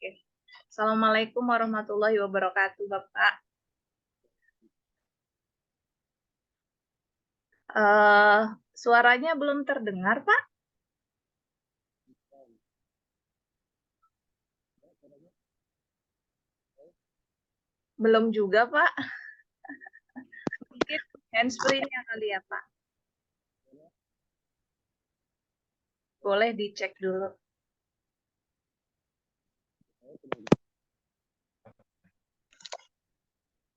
Oke. Assalamualaikum warahmatullahi wabarakatuh, Bapak. Suaranya belum terdengar, Pak? Belum juga, Pak. Mungkin handsfree-nya kali ya, Pak. Boleh dicek dulu.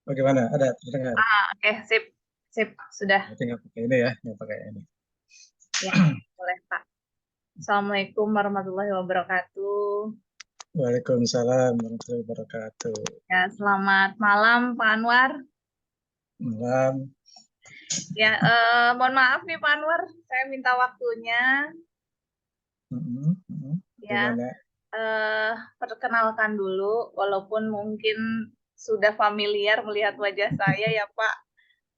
Bagaimana? Ada terdengar? Oke, sip. Sip, sudah. Tinggal pakai ini ya, tinggal pakai ini. Ya, boleh, Pak. Assalamualaikum warahmatullahi wabarakatuh. Waalaikumsalam warahmatullahi wabarakatuh. Ya, selamat malam, Pak Anwar. Malam. Ya, mohon maaf nih, Pak Anwar. Saya minta waktunya. Ya, Gimana? perkenalkan dulu, walaupun mungkin sudah familiar melihat wajah saya ya Pak,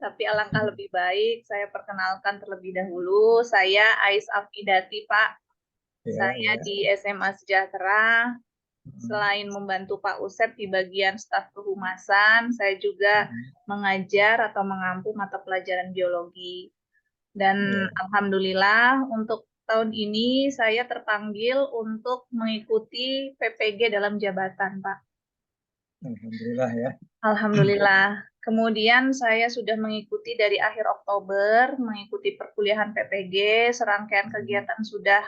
tapi alangkah lebih baik saya perkenalkan terlebih dahulu. Saya Ais Afidati Pak, saya di SMA Sejahtera. Selain membantu Pak Usep di bagian staf kehumasan, saya juga mengajar atau mengampu mata pelajaran biologi. Dan alhamdulillah untuk tahun ini saya terpanggil untuk mengikuti PPG dalam jabatan, Pak. Alhamdulillah ya. Alhamdulillah. Kemudian saya sudah mengikuti dari akhir Oktober, mengikuti perkuliahan PPG, serangkaian kegiatan sudah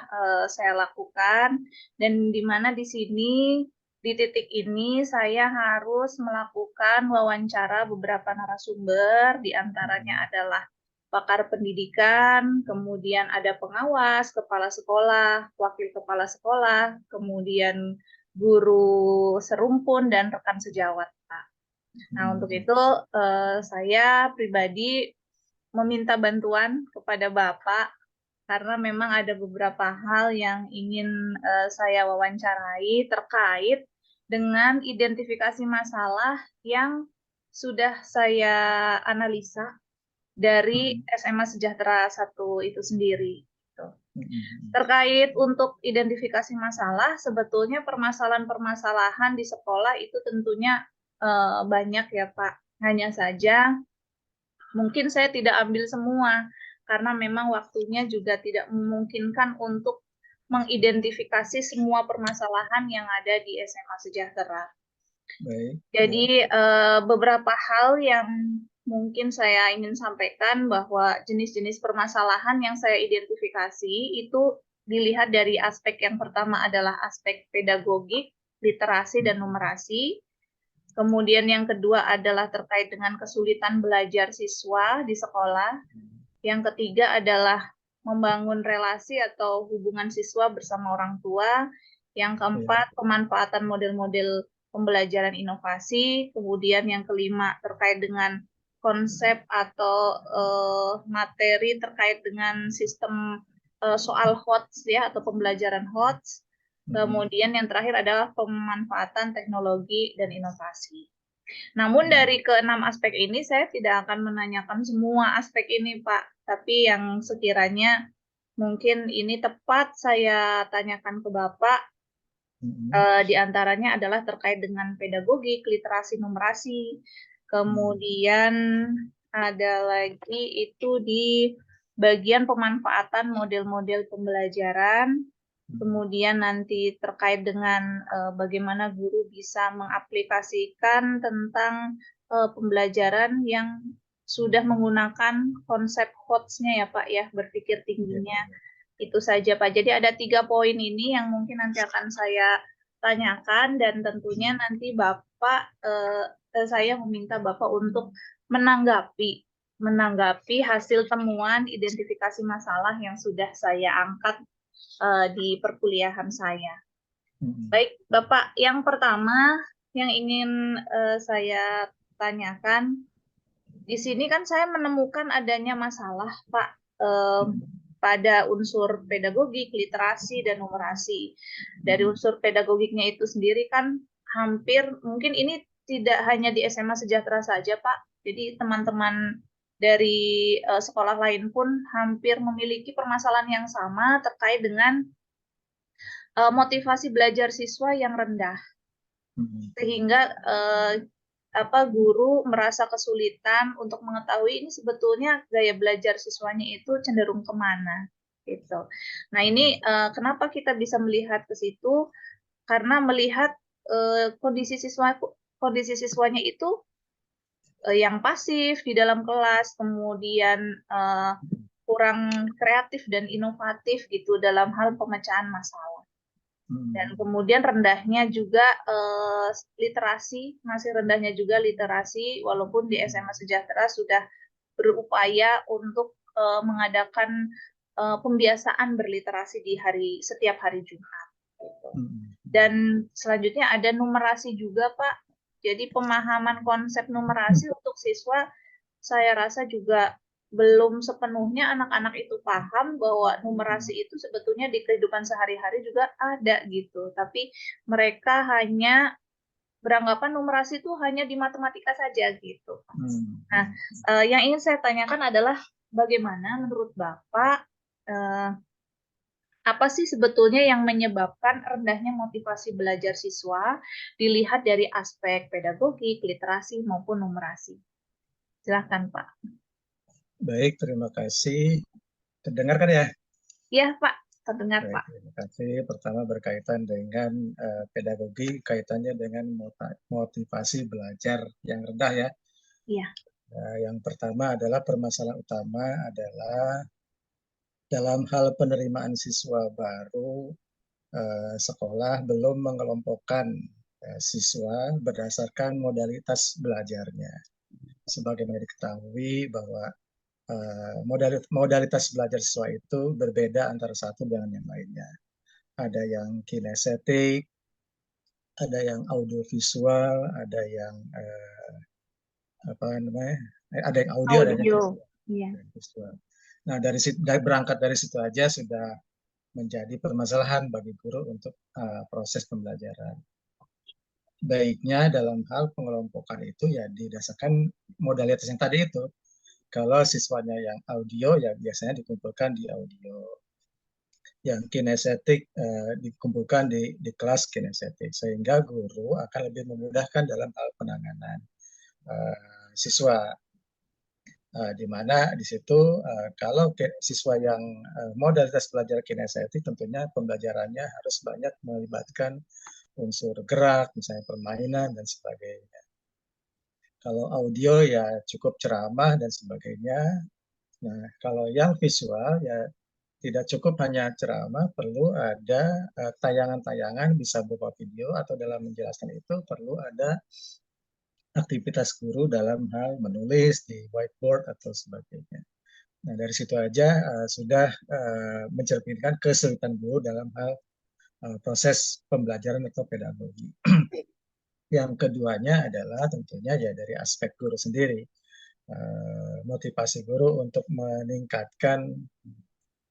saya lakukan, dan di mana di sini, di titik ini saya harus melakukan wawancara beberapa narasumber, di antaranya adalah pakar pendidikan, kemudian ada pengawas, kepala sekolah, wakil kepala sekolah, kemudian guru serumpun, dan rekan sejawat, Pak. Nah, untuk itu saya pribadi meminta bantuan kepada Bapak karena memang ada beberapa hal yang ingin saya wawancarai terkait dengan identifikasi masalah yang sudah saya analisa dari SMA Sejahtera 1 itu sendiri. Terkait untuk identifikasi masalah, sebetulnya permasalahan-permasalahan di sekolah itu tentunya banyak ya Pak. Hanya saja mungkin saya tidak ambil semua, karena memang waktunya juga tidak memungkinkan untuk mengidentifikasi semua permasalahan yang ada di SMA Sejahtera. Baik. Jadi beberapa hal yang mungkin saya ingin sampaikan bahwa jenis-jenis permasalahan yang saya identifikasi itu dilihat dari aspek yang pertama adalah aspek pedagogik, literasi, dan numerasi. Kemudian yang kedua adalah terkait dengan kesulitan belajar siswa di sekolah. Yang ketiga adalah membangun relasi atau hubungan siswa bersama orang tua. Yang keempat, pemanfaatan model-model pembelajaran inovasi. Kemudian yang kelima terkait dengan konsep atau materi terkait dengan sistem soal HOTS ya, atau pembelajaran HOTS. Kemudian yang terakhir adalah pemanfaatan teknologi dan inovasi. Namun dari keenam aspek ini saya tidak akan menanyakan semua aspek ini, Pak, tapi yang sekiranya mungkin ini tepat saya tanyakan ke Bapak, di antaranya adalah terkait dengan pedagogik, literasi, numerasi. Kemudian ada lagi itu di bagian pemanfaatan model-model pembelajaran. Kemudian nanti terkait dengan bagaimana guru bisa mengaplikasikan tentang pembelajaran yang sudah menggunakan konsep HOTS-nya ya Pak ya, berpikir tingginya. Itu saja Pak. Jadi ada 3 poin ini yang mungkin nanti akan saya tanyakan, dan tentunya nanti Bapak, saya meminta Bapak untuk menanggapi hasil temuan identifikasi masalah yang sudah saya angkat di perkuliahan saya. Baik, Bapak, yang pertama yang ingin saya tanyakan, di sini kan saya menemukan adanya masalah, Pak, pada unsur pedagogik, literasi, dan numerasi. Dari unsur pedagogiknya itu sendiri kan hampir, mungkin ini tidak hanya di SMA Sejahtera saja, Pak. Jadi teman-teman dari sekolah lain pun hampir memiliki permasalahan yang sama terkait dengan motivasi belajar siswa yang rendah. sehingga guru merasa kesulitan untuk mengetahui ini sebetulnya gaya belajar siswanya itu cenderung kemana gitu. Nah ini kenapa kita bisa melihat ke situ? Karena melihat kondisi siswanya itu yang pasif di dalam kelas, kemudian kurang kreatif dan inovatif gitu dalam hal pemecahan masalah. Dan kemudian rendahnya juga literasi, masih rendahnya juga literasi, walaupun di SMA Sejahtera sudah berupaya untuk mengadakan pembiasaan berliterasi di setiap hari Jumat. Gitu. Dan selanjutnya ada numerasi juga, Pak. Jadi pemahaman konsep numerasi untuk siswa, saya rasa juga belum sepenuhnya anak-anak itu paham bahwa numerasi itu sebetulnya di kehidupan sehari-hari juga ada gitu. Tapi mereka hanya beranggapan numerasi itu hanya di matematika saja gitu. Nah, yang ingin saya tanyakan adalah bagaimana menurut Bapak apa sih sebetulnya yang menyebabkan rendahnya motivasi belajar siswa dilihat dari aspek pedagogik, literasi maupun numerasi? Silakan, Pak. Baik, terima kasih. Terdengar kan ya? Iya, Pak. Terdengar, Baik, Pak. terima kasih. Pertama berkaitan dengan pedagogi, kaitannya dengan motivasi belajar yang rendah ya. Iya. Yang pertama adalah permasalahan utama adalah dalam hal penerimaan siswa baru, sekolah belum mengelompokkan siswa berdasarkan modalitas belajarnya. Sebagaimana diketahui bahwa modalitas belajar siswa itu berbeda antara satu dengan yang lainnya. Ada yang kinestetik, ada yang audiovisual, ada yang ada yang audio, ada yang visual. Nah, berangkat dari situ aja sudah menjadi permasalahan bagi guru untuk proses pembelajaran. Baiknya dalam hal pengelompokan itu ya didasarkan modalitas yang tadi itu. Kalau siswanya yang audio ya biasanya dikumpulkan di audio. Yang kinestetik dikumpulkan di kelas kinestetik sehingga guru akan lebih memudahkan dalam hal penanganan siswa. Di mana di situ kalau siswa yang modalitas belajar kinestetik tentunya pembelajarannya harus banyak melibatkan unsur gerak, misalnya permainan dan sebagainya. Kalau audio ya cukup ceramah dan sebagainya. Nah, kalau yang visual ya tidak cukup hanya ceramah, perlu ada tayangan-tayangan bisa berupa video atau dalam menjelaskan itu perlu ada aktivitas guru dalam hal menulis di whiteboard atau sebagainya. Nah, dari situ aja sudah mencerminkan kesulitan guru dalam hal proses pembelajaran atau pedagogi. Yang keduanya adalah tentunya ya dari aspek guru sendiri. Motivasi guru untuk meningkatkan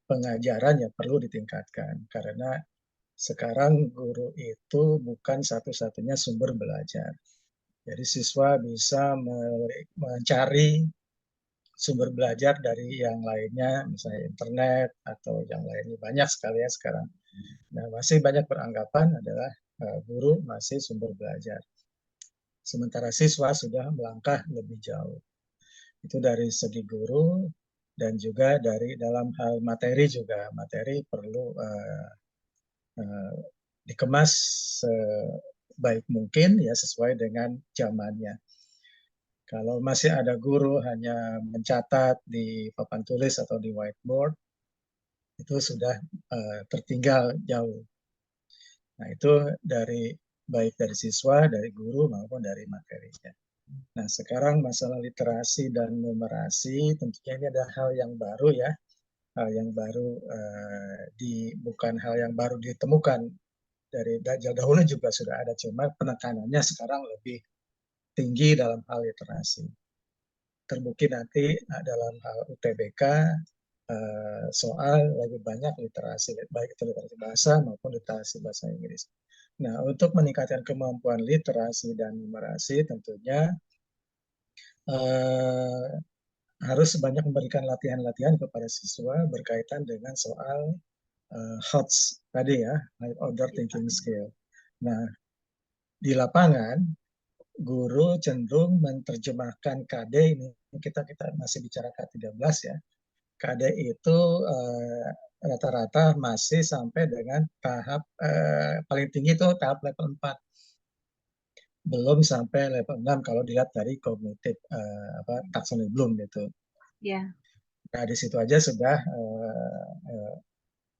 pengajaran ya perlu ditingkatkan karena sekarang guru itu bukan satu-satunya sumber belajar. Jadi siswa bisa mencari sumber belajar dari yang lainnya, misalnya internet atau yang lainnya banyak sekali ya sekarang. Nah, masih banyak beranggapan adalah guru masih sumber belajar. Sementara siswa sudah melangkah lebih jauh. Itu dari segi guru dan juga dari dalam hal materi juga. Materi perlu dikemas sebaik mungkin ya sesuai dengan zamannya. Kalau masih ada guru hanya mencatat di papan tulis atau di whiteboard, itu sudah tertinggal jauh. Nah, itu baik dari siswa, dari guru maupun dari materinya. Nah, sekarang masalah literasi dan numerasi tentunya ini ada hal yang baru ya, hal yang baru bukan hal yang baru ditemukan dari dahulu juga sudah ada, cuma penekanannya sekarang lebih tinggi dalam hal literasi. Terbukti nanti dalam hal UTBK soal lebih banyak literasi, baik itu literasi bahasa maupun literasi bahasa Inggris. Nah, untuk meningkatkan kemampuan literasi dan numerasi tentunya harus banyak memberikan latihan-latihan kepada siswa berkaitan dengan soal HOTS tadi ya, High Order Thinking Skill. Nah, di lapangan guru cenderung menerjemahkan KD ini, kita masih bicara K13 ya. KD itu rata-rata masih sampai dengan tahap paling tinggi itu tahap level 4. Belum sampai level 6 kalau dilihat dari kognitif taksonomi Bloom gitu. Ya. Nah, di situ aja sudah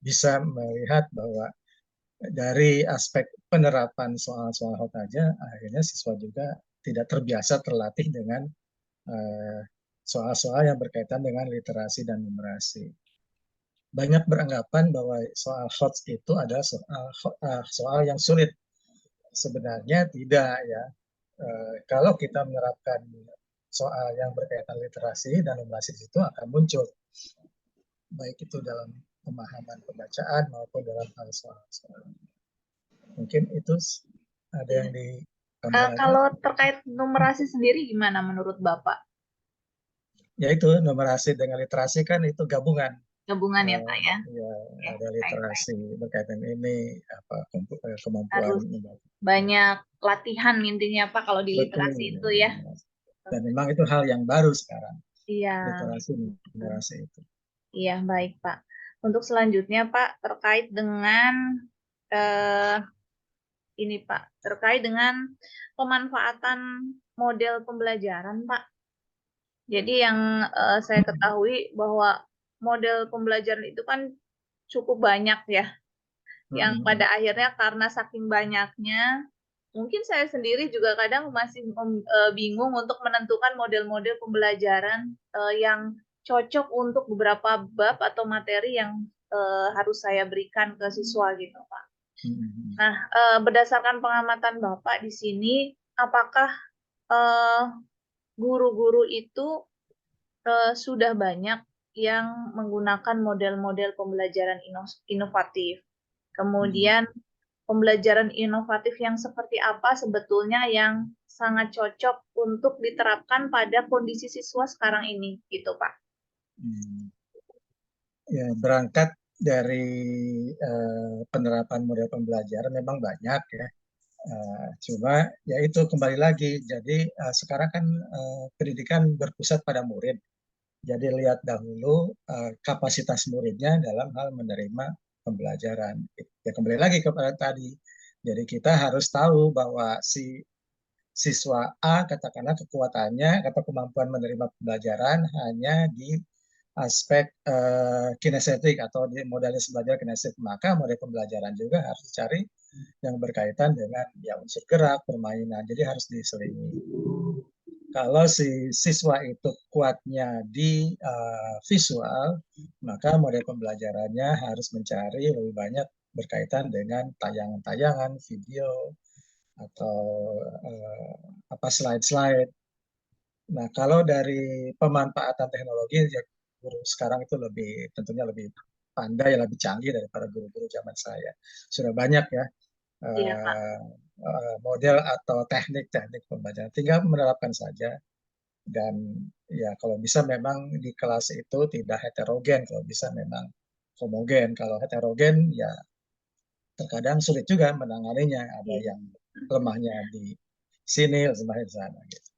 bisa melihat bahwa dari aspek penerapan soal-soal HOT aja, akhirnya siswa juga tidak terbiasa terlatih dengan soal-soal yang berkaitan dengan literasi dan numerasi. Banyak beranggapan bahwa soal HOT itu adalah soal yang sulit. Sebenarnya tidak ya. Kalau kita menerapkan soal yang berkaitan literasi dan numerasi itu akan muncul, baik itu dalam pemahaman pembacaan maupun dalam hal soal-soal. Mungkin itu ada yang ditambah lagi. Kalau terkait numerasi sendiri gimana menurut Bapak? Yaitu numerasi dengan literasi kan itu gabungan. Gabungan ya Pak ya? Ya, Oke, ada baik-baik. literasi berkaitan ini kemampuan. Harus banyak latihan intinya Pak kalau di Betul. literasi itu ya. Dan memang itu hal yang baru sekarang, Iya. literasi numerasi itu. Iya, baik Pak. Untuk selanjutnya Pak, terkait dengan eh, ini Pak, terkait dengan pemanfaatan model pembelajaran Pak. Jadi yang saya ketahui bahwa model pembelajaran itu kan cukup banyak ya, yang pada akhirnya karena saking banyaknya, mungkin saya sendiri juga kadang masih bingung untuk menentukan model-model pembelajaran yang cocok untuk beberapa bab atau materi yang harus saya berikan ke siswa gitu Pak. Nah, berdasarkan pengamatan Bapak di sini, apakah guru-guru itu sudah banyak yang menggunakan model-model pembelajaran inovatif? Kemudian pembelajaran inovatif yang seperti apa sebetulnya yang sangat cocok untuk diterapkan pada kondisi siswa sekarang ini, gitu Pak? Ya, berangkat dari penerapan model pembelajaran memang banyak ya. Cuma ya itu kembali lagi. Jadi sekarang kan pendidikan berpusat pada murid. Jadi lihat dahulu kapasitas muridnya dalam hal menerima pembelajaran. Ya kembali lagi kepada tadi. Jadi kita harus tahu bahwa si siswa A katakanlah kekuatannya atau kemampuan menerima pembelajaran hanya di aspek kinestetik atau di modalitas belajar kinestetik, maka model pembelajaran juga harus dicari yang berkaitan dengan ya unsur gerak, permainan. Jadi harus diselingi. Kalau si siswa itu kuatnya di visual, maka model pembelajarannya harus mencari lebih banyak berkaitan dengan tayangan-tayangan, video, atau apa slide-slide. Nah, kalau dari pemanfaatan teknologi, ya guru sekarang itu tentunya lebih pandai, lebih canggih daripada guru-guru zaman saya. Sudah banyak ya Iya, Pak. model atau teknik-teknik pembelajaran. Tinggal menerapkan saja. Dan ya kalau bisa memang di kelas itu tidak heterogen, kalau bisa memang homogen. Kalau heterogen ya terkadang sulit juga menanganinya. Ada yang lemahnya di sini, lemahnya di sana. Gitu.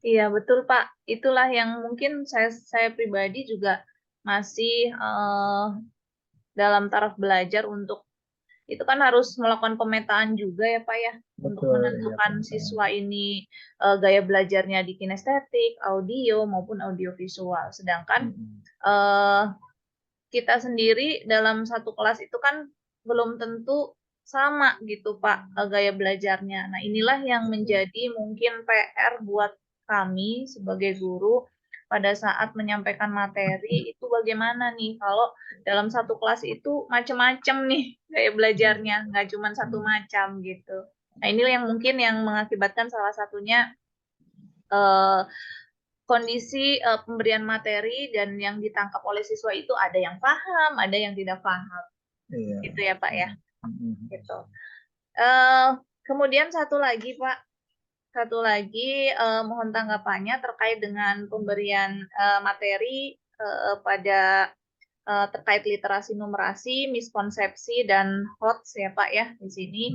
Iya, betul Pak. Itulah yang mungkin saya pribadi juga masih dalam taraf belajar untuk itu kan harus melakukan pemetaan juga ya Pak ya, untuk Betul, ya, menentukan siswa ini gaya belajarnya di kinestetik, audio maupun audiovisual. Sedangkan kita sendiri dalam satu kelas itu kan belum tentu sama gitu Pak gaya belajarnya. Nah, inilah yang menjadi mungkin PR buat kami sebagai guru pada saat menyampaikan materi itu bagaimana nih kalau dalam satu kelas itu macam-macam nih gaya belajarnya, nggak cuma satu macam gitu. Nah, inilah yang mungkin yang mengakibatkan salah satunya kondisi pemberian materi dan yang ditangkap oleh siswa itu ada yang paham, ada yang tidak paham. Iya. Gitu ya, Pak ya. Gitu. Kemudian satu lagi, Pak. Satu lagi mohon tanggapannya terkait dengan pemberian materi pada terkait literasi numerasi, miskonsepsi dan HOTS ya, Pak ya di sini.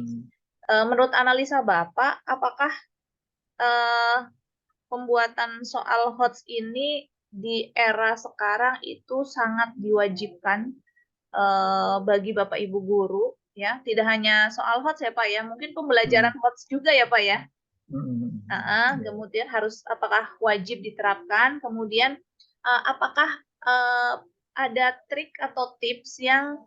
menurut analisa Bapak, apakah pembuatan soal HOTS ini di era sekarang itu sangat diwajibkan bagi Bapak Ibu guru, ya, tidak hanya soal HOTS ya Pak ya, mungkin pembelajaran HOTS juga ya Pak ya. Kemudian apakah wajib diterapkan? Kemudian apakah ada trik atau tips yang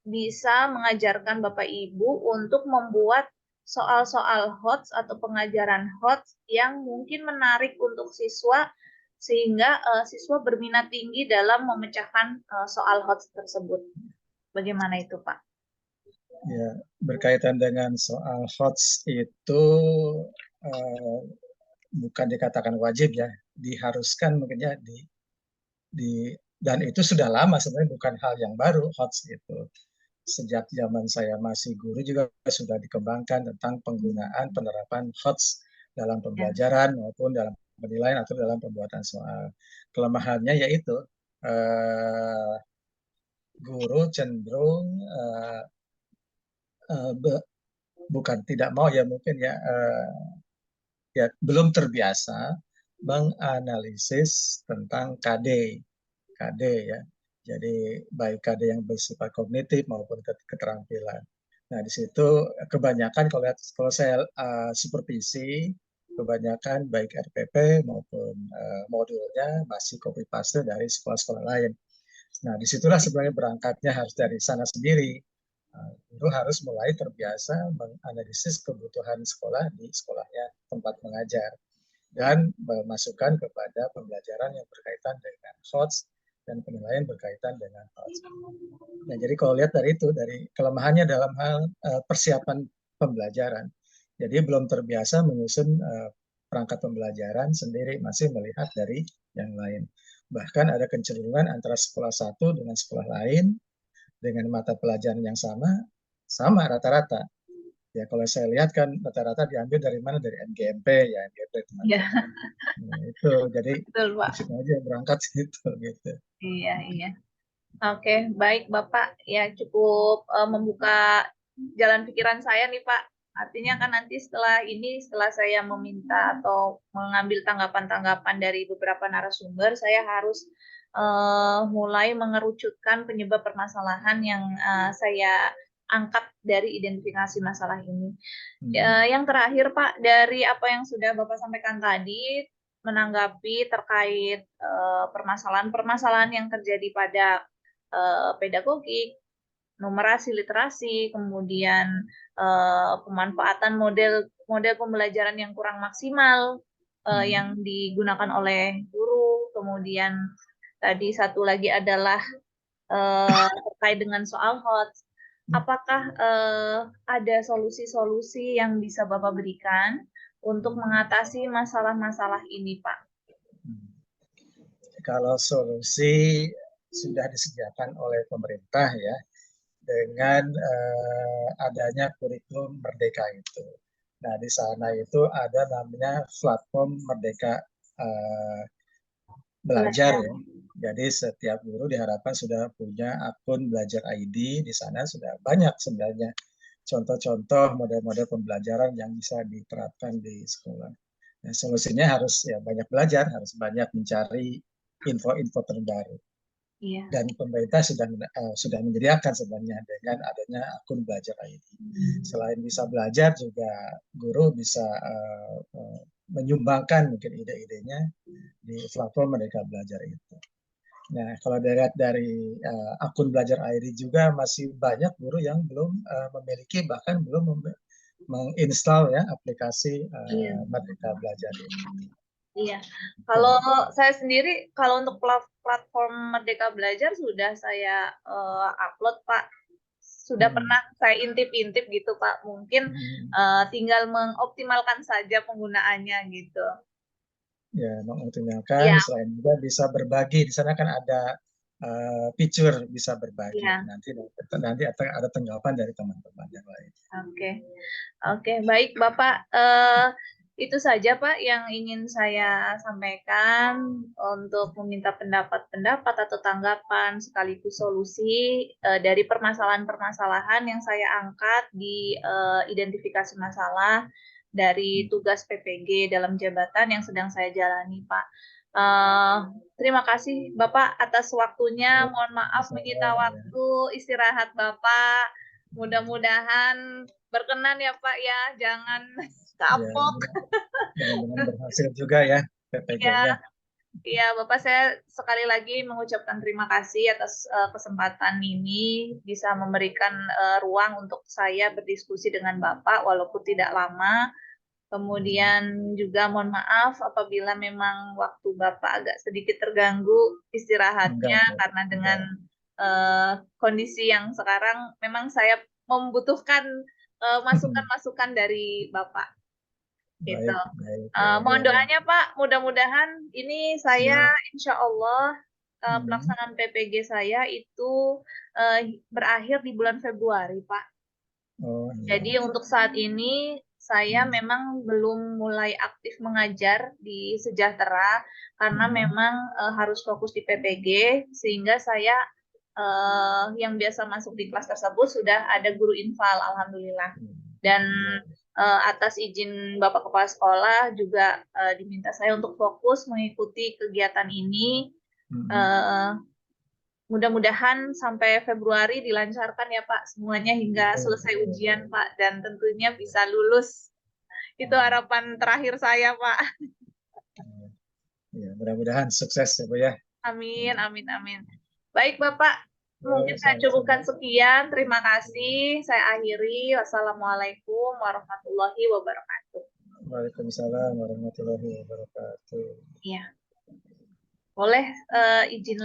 bisa mengajarkan Bapak Ibu untuk membuat soal-soal HOTS atau pengajaran HOTS yang mungkin menarik untuk siswa sehingga siswa berminat tinggi dalam memecahkan soal HOTS tersebut. Bagaimana itu, Pak? Ya, berkaitan dengan soal HOTS itu bukan dikatakan wajib ya, diharuskan mungkin ya dan itu sudah lama sebenarnya, bukan hal yang baru HOTS itu. Sejak zaman saya masih guru juga sudah dikembangkan tentang penggunaan penerapan HOTS dalam pembelajaran maupun dalam penilaian atau dalam pembuatan soal. Kelemahannya yaitu guru cenderung bukan tidak mau ya mungkin ya belum terbiasa menganalisis tentang KD ya. Jadi baik KD yang bersifat kognitif maupun keterampilan. Nah di situ kebanyakan kalau saya supervisi, kebanyakan baik RPP maupun modulnya masih copy paste dari sekolah-sekolah lain. Nah disitulah sebenarnya berangkatnya harus dari sana sendiri. Guru harus mulai terbiasa menganalisis kebutuhan sekolah di sekolahnya tempat mengajar dan memasukkan kepada pembelajaran yang berkaitan dengan HOTS dan penilaian berkaitan dengan HOTS. Nah, jadi kalau lihat dari itu, dari kelemahannya dalam hal persiapan pembelajaran, jadi belum terbiasa menyusun perangkat pembelajaran sendiri, masih melihat dari yang lain. Bahkan ada kecenderungan antara sekolah satu dengan sekolah lain dengan mata pelajaran yang sama rata-rata. Ya kalau saya lihat kan rata-rata diambil dari mana, dari MGMP ya, MGMP teman-teman. Nah, itu jadi Betul, aja berangkat situ gitu. Iya. Oke, baik Bapak. Ya cukup membuka jalan pikiran saya nih Pak. Artinya kan nanti setelah saya meminta atau mengambil tanggapan-tanggapan dari beberapa narasumber, saya harus mulai mengerucutkan penyebab permasalahan yang saya angkat dari identifikasi masalah ini. Yang terakhir Pak, dari apa yang sudah Bapak sampaikan tadi, menanggapi terkait permasalahan-permasalahan yang terjadi pada pedagogik, numerasi, literasi, kemudian pemanfaatan model pembelajaran yang kurang maksimal yang digunakan oleh guru, kemudian tadi satu lagi adalah terkait dengan soal HOTS. Apakah ada solusi-solusi yang bisa Bapak berikan untuk mengatasi masalah-masalah ini, Pak? Kalau solusi sudah disediakan oleh pemerintah ya, dengan adanya kurikulum Merdeka itu. Nah di sana itu ada namanya platform Merdeka Belajar ya. Jadi setiap guru diharapkan sudah punya akun Belajar ID, di sana sudah banyak sebenarnya contoh-contoh model-model pembelajaran yang bisa diterapkan di sekolah. Nah, solusinya harus ya banyak belajar, harus banyak mencari info-info terbaru. Iya. Dan pemerintah sudah menyediakan sebenarnya dengan adanya akun Belajar ID. Selain bisa belajar juga guru bisa menyumbangkan mungkin ide-idenya di platform Merdeka Belajar itu. Nah, kalau dari akun Belajar ID juga masih banyak guru yang belum memiliki, bahkan belum menginstal ya aplikasi Merdeka Belajar ini. Iya, kalau saya sendiri, kalau untuk platform Merdeka Belajar sudah saya upload Pak, sudah pernah saya intip-intip gitu Pak, mungkin tinggal mengoptimalkan saja penggunaannya gitu. Ya, mengoptimalkan, selain juga bisa berbagi, di sana kan ada fitur bisa berbagi, nanti ada tanggapan dari teman-teman yang lain. Oke, baik Bapak. Itu saja Pak yang ingin saya sampaikan untuk meminta pendapat-pendapat atau tanggapan sekaligus solusi dari permasalahan-permasalahan yang saya angkat di identifikasi masalah dari tugas PPG dalam jabatan yang sedang saya jalani Pak. Terima kasih Bapak atas waktunya. Mohon maaf menyita waktu istirahat Bapak. Mudah-mudahan berkenan ya Pak ya, jangan kapok. Mudah-mudahan berhasil juga ya PPG-nya. Iya, Bapak, saya sekali lagi mengucapkan terima kasih atas kesempatan ini bisa memberikan ruang untuk saya berdiskusi dengan Bapak walaupun tidak lama. Kemudian juga mohon maaf apabila memang waktu Bapak agak sedikit terganggu istirahatnya karena dengan kondisi yang sekarang memang saya membutuhkan masukan-masukan dari Bapak. Gitu. Mohon doanya Pak, mudah-mudahan ini saya insya Allah pelaksanaan PPG saya itu berakhir di bulan Februari Pak. Jadi untuk saat ini saya memang belum mulai aktif mengajar di Sejahtera karena memang harus fokus di PPG sehingga saya yang biasa masuk di kelas tersebut sudah ada guru infal, alhamdulillah. Dan atas izin Bapak Kepala Sekolah juga diminta saya untuk fokus mengikuti kegiatan ini. Mudah-mudahan sampai Februari dilancarkan ya Pak semuanya hingga selesai ujian Pak dan tentunya bisa lulus. Itu harapan terakhir saya Pak. Ya, mudah-mudahan sukses ya Bu ya. Amin, amin, amin. Baik Bapak, mungkin saya cukupkan sekian. Terima kasih. Saya akhiri. Wassalamualaikum warahmatullahi wabarakatuh. Waalaikumsalam warahmatullahi wabarakatuh. Iya. Boleh izin